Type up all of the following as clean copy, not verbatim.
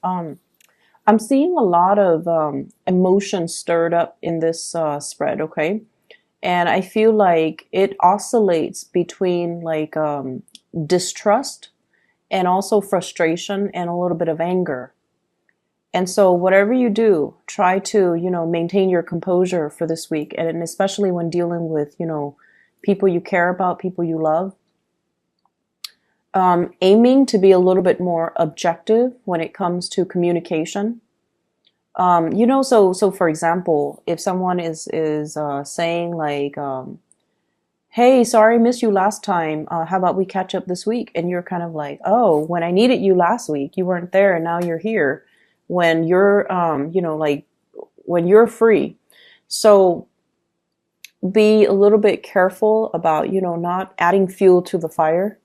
Um, I'm seeing a lot of emotion stirred up in this spread, okay? And I feel like it oscillates between like distrust and also frustration and a little bit of anger. And so whatever you do, try to, maintain your composure for this week. And especially when dealing with, people you care about, people you love. Aiming to be a little bit more objective when it comes to communication. So for example, if someone is saying like, "Hey, sorry, I missed you last time. How about we catch up this week?" And you're kind of like, "Oh, when I needed you last week, you weren't there, and now you're here. When you're, like when you're free." So be a little bit careful about, not adding fuel to the fire.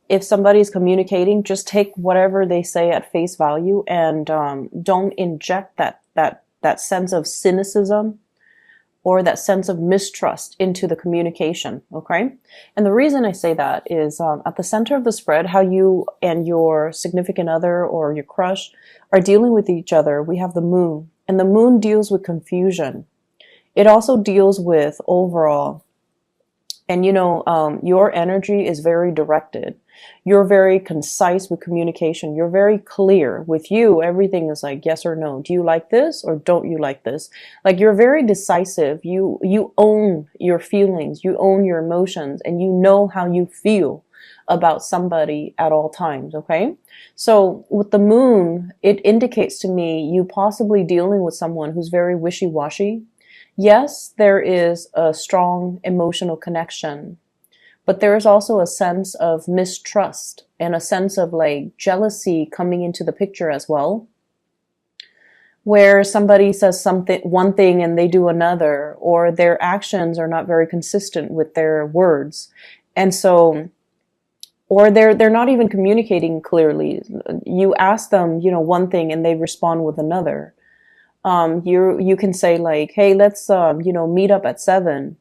If somebody's communicating, just take whatever they say at face value, and don't inject that sense of cynicism or that sense of mistrust into the communication. Okay, and the reason I say that is at the center of the spread, how you and your significant other or your crush are dealing with each other. We have the moon, and the moon deals with confusion. It also deals with overall. And your energy is very directed. You're very concise with communication. You're very clear. With you, everything is like yes or no. Do you like this or don't you like this? Like you're very decisive. You own your feelings. You own your emotions, and you know how you feel about somebody at all times. Okay. So with the moon, it indicates to me you possibly dealing with someone who's very wishy-washy. Yes, there is a strong emotional connection, but there is also a sense of mistrust and a sense of like jealousy coming into the picture as well, where somebody says something, one thing, and they do another, or their actions are not very consistent with their words. And so, or they're not even communicating clearly. You ask them, one thing, and they respond with another. You can say like, "Hey, let's meet up at 7."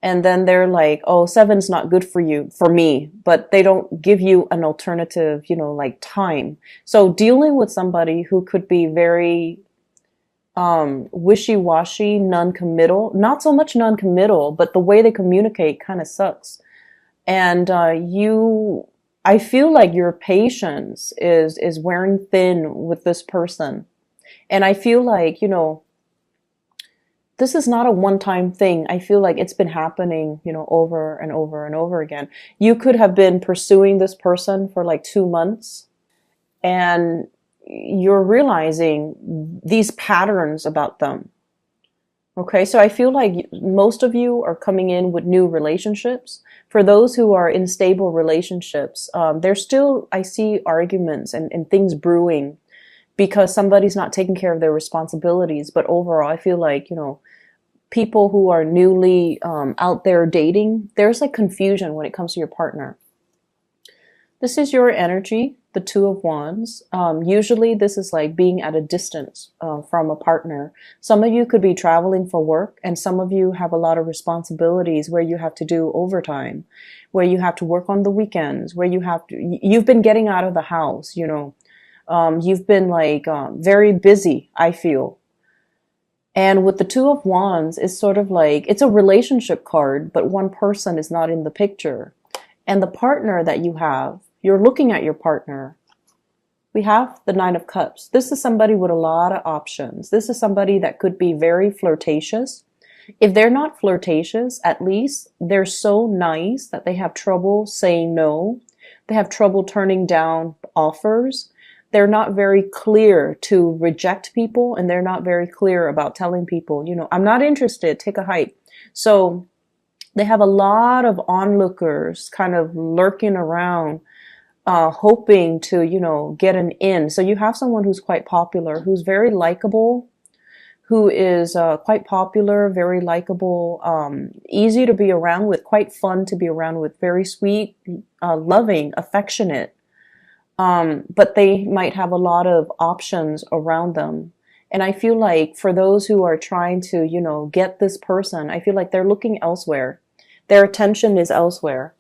And then they're like, "Oh, 7's not good for me," but they don't give you an alternative, like time. So dealing with somebody who could be very wishy-washy, non-committal, not so much non-committal, but the way they communicate kind of sucks. And I feel like your patience is wearing thin with this person. And I feel like, this is not a one-time thing. I feel like it's been happening, over and over and over again. You could have been pursuing this person for like 2 months, and you're realizing these patterns about them. Okay, so I feel like most of you are coming in with new relationships. For those who are in stable relationships, there's still, I see arguments and things brewing because somebody's not taking care of their responsibilities. But overall, I feel like, people who are newly out there dating, there's like confusion when it comes to your partner. This is your energy, the Two of Wands. Usually this is like being at a distance from a partner. Some of you could be traveling for work, and some of you have a lot of responsibilities where you have to do overtime, where you have to work on the weekends, where you've been getting out of the house, you've been like very busy, I feel. And with the Two of Wands, it's sort of like, it's a relationship card, but one person is not in the picture. And the partner that you have, you're looking at your partner. We have the Nine of Cups. This is somebody with a lot of options. This is somebody that could be very flirtatious. If they're not flirtatious, at least they're so nice that they have trouble saying no. They have trouble turning down offers. They're not very clear to reject people, and they're not very clear about telling people, "I'm not interested, take a hike." So they have a lot of onlookers kind of lurking around, hoping to, get an in. So you have someone who's quite popular, who's very likable, who is quite popular, very likable, easy to be around with, quite fun to be around with, very sweet, loving, affectionate. But they might have a lot of options around them. And I feel like for those who are trying to, get this person, I feel like they're looking elsewhere. Their attention is elsewhere.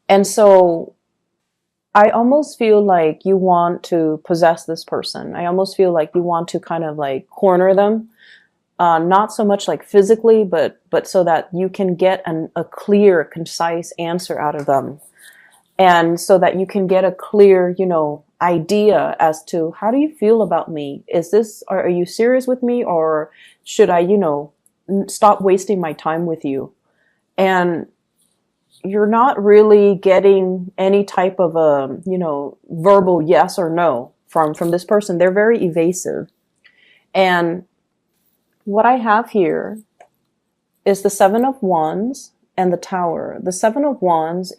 And so I almost feel like you want to possess this person. I almost feel like you want to kind of like corner them, not so much like physically, but so that you can get a clear, concise answer out of them, and so that you can get a clear, idea as to how do you feel about me? Are you serious with me, or should I, stop wasting my time with you? And you're not really getting any type of a, verbal yes or no from this person. They're very evasive. And what I have here is the Seven of Wands and the Tower. The Seven of Wands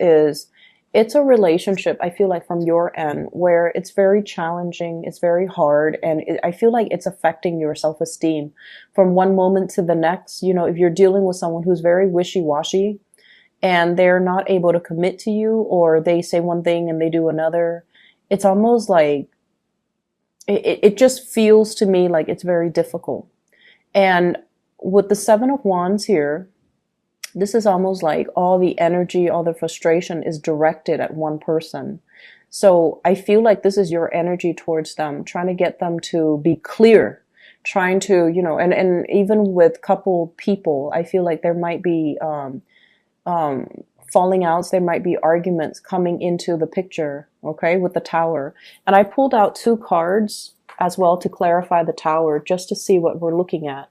it's a relationship, I feel like, from your end, where it's very challenging, it's very hard, and I feel like it's affecting your self-esteem from one moment to the next. If you're dealing with someone who's very wishy-washy and they're not able to commit to you, or they say one thing and they do another, it's almost like it just feels to me like it's very difficult. And with the Seven of Wands here, this is almost like all the energy, all the frustration is directed at one person. So I feel like this is your energy towards them, trying to get them to be clear, trying to, and even with couple people, I feel like there might be falling outs, there might be arguments coming into the picture, okay, with the Tower. And I pulled out two cards as well to clarify the Tower, just to see what we're looking at.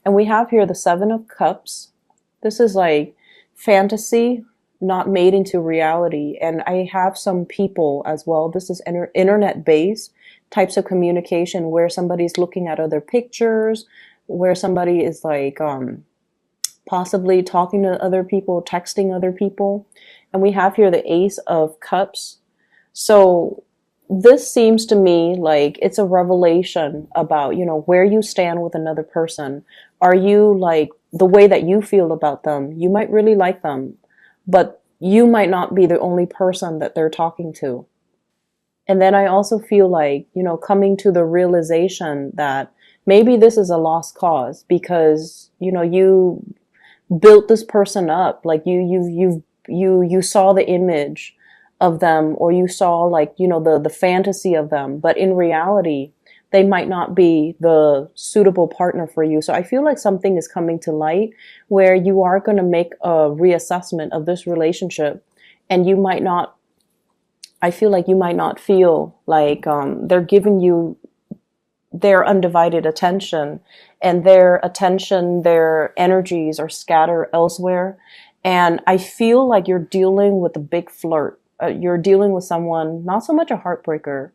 And we have here the Seven of Cups. This is like fantasy, not made into reality. And I have some people as well. This is internet-based types of communication where somebody's looking at other pictures, where somebody is like possibly talking to other people, texting other people. And we have here the Ace of Cups. So this seems to me like it's a revelation about, where you stand with another person. Are you like the way that you feel about them? You might really like them, but you might not be the only person that they're talking to. And then I also feel like, coming to the realization that maybe this is a lost cause because, you built this person up. Like you saw the image of them, or you saw like, the fantasy of them, but in reality, they might not be the suitable partner for you. So I feel like something is coming to light where you are going to make a reassessment of this relationship, and you might not, I feel like you might not feel like they're giving you their undivided attention, and their attention, their energies are scattered elsewhere. And I feel like you're dealing with a big flirt. You're dealing with someone, not so much a heartbreaker,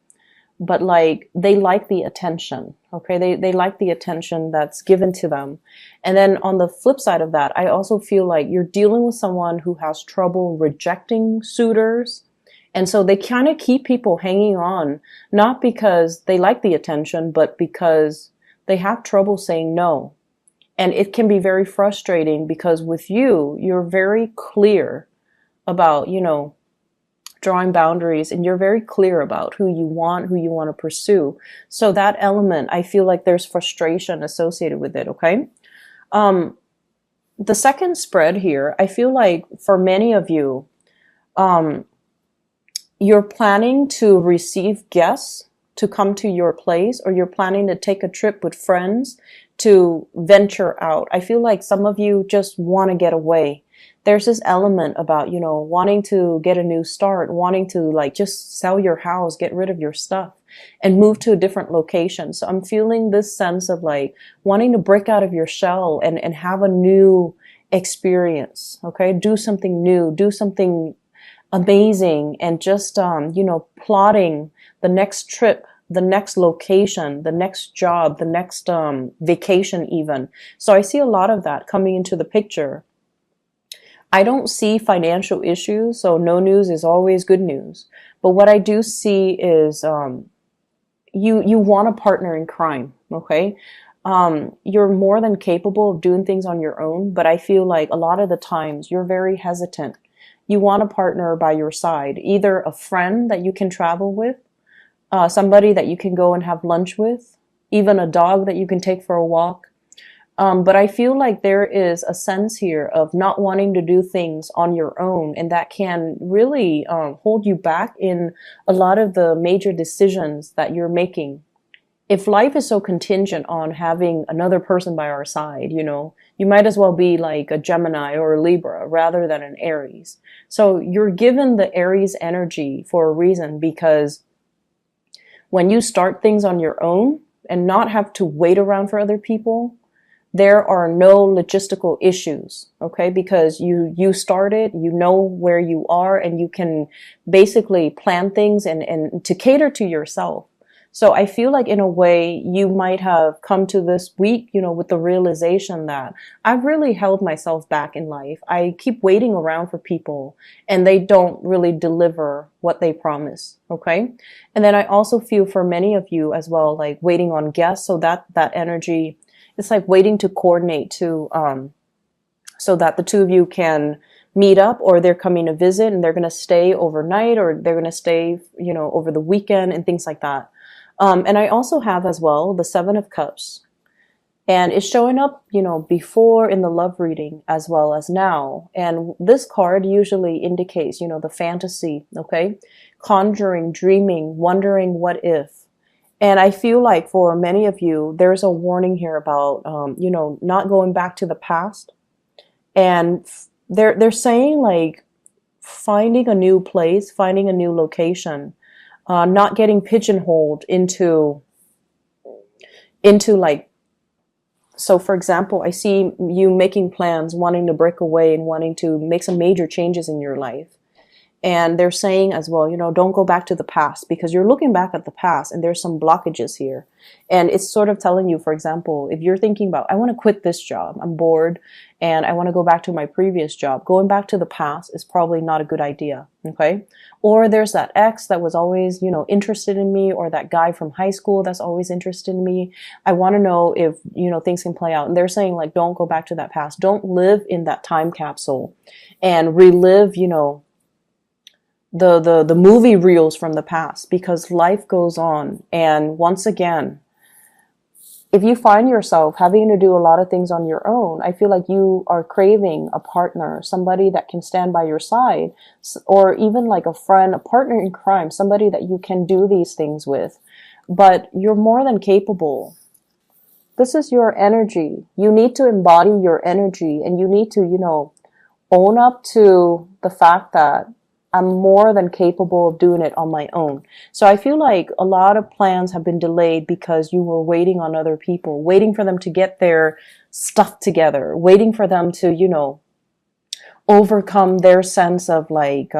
but like they like the attention. Okay. They like the attention that's given to them. And then on the flip side of that, I also feel like you're dealing with someone who has trouble rejecting suitors. And so they kind of keep people hanging on, not because they like the attention, but because they have trouble saying no. And it can be very frustrating because with you, you're very clear about, drawing boundaries, and you're very clear about who you want to pursue. So that element, I feel like there's frustration associated with it. Okay. The second spread here, I feel like for many of you, you're planning to receive guests to come to your place, or you're planning to take a trip with friends to venture out. I feel like some of you just want to get away. There's this element about, wanting to get a new start, wanting to like just sell your house, get rid of your stuff and move to a different location. So I'm feeling this sense of like wanting to break out of your shell and have a new experience. Okay. Do something new, do something amazing, and just, plotting the next trip, the next location, the next job, the next, vacation even. So I see a lot of that coming into the picture. I don't see financial issues, so no news is always good news. But what I do see is you want a partner in crime, okay? You're more than capable of doing things on your own, but I feel like a lot of the times you're very hesitant. You want a partner by your side, either a friend that you can travel with, somebody that you can go and have lunch with, even a dog that you can take for a walk. But I feel like there is a sense here of not wanting to do things on your own, and that can really hold you back in a lot of the major decisions that you're making. If life is so contingent on having another person by our side, you might as well be like a Gemini or a Libra rather than an Aries. So you're given the Aries energy for a reason, because when you start things on your own and not have to wait around for other people, there are no logistical issues, okay? Because you started, you know where you are, and you can basically plan things and to cater to yourself. So I feel like in a way you might have come to this week, with the realization that I've really held myself back in life. I keep waiting around for people and they don't really deliver what they promise. Okay. And then I also feel for many of you as well, like waiting on guests. So that energy, it's like waiting to coordinate so that the two of you can meet up, or they're coming to visit and they're going to stay overnight, or they're going to stay, over the weekend and things like that. And I also have as well the Seven of Cups, and it's showing up, before in the love reading as well as now. And this card usually indicates, the fantasy, okay? Conjuring, dreaming, wondering what if. And I feel like for many of you, there's a warning here about, not going back to the past. And they're saying like finding a new place, finding a new location. Not getting pigeonholed into like, so for example, I see you making plans, wanting to break away and wanting to make some major changes in your life. And they're saying as well, don't go back to the past, because you're looking back at the past and there's some blockages here. And it's sort of telling you, for example, if you're thinking about, I want to quit this job, I'm bored, and I want to go back to my previous job, going back to the past is probably not a good idea. Okay. Or there's that ex that was always, interested in me, or that guy from high school that's always interested in me. I want to know if, things can play out. And they're saying like, don't go back to that past. Don't live in that time capsule and relive, the movie reels from the past, because life goes on. And once again, if you find yourself having to do a lot of things on your own, I feel like you are craving a partner, somebody that can stand by your side, or even like a friend, a partner in crime, somebody that you can do these things with. But you're more than capable. This is your energy. You need to embody your energy, and you need to, own up to the fact that I'm more than capable of doing it on my own. So I feel like a lot of plans have been delayed because you were waiting on other people, waiting for them to get their stuff together, waiting for them to, overcome their sense of like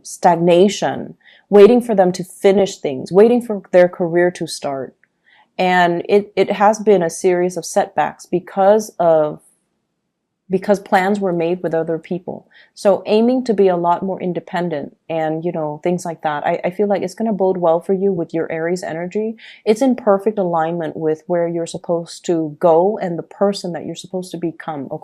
stagnation, waiting for them to finish things, waiting for their career to start. And it has been a series of setbacks because plans were made with other people. So aiming to be a lot more independent and, things like that. I feel like it's going to bode well for you with your Aries energy. It's in perfect alignment with where you're supposed to go and the person that you're supposed to become. Okay.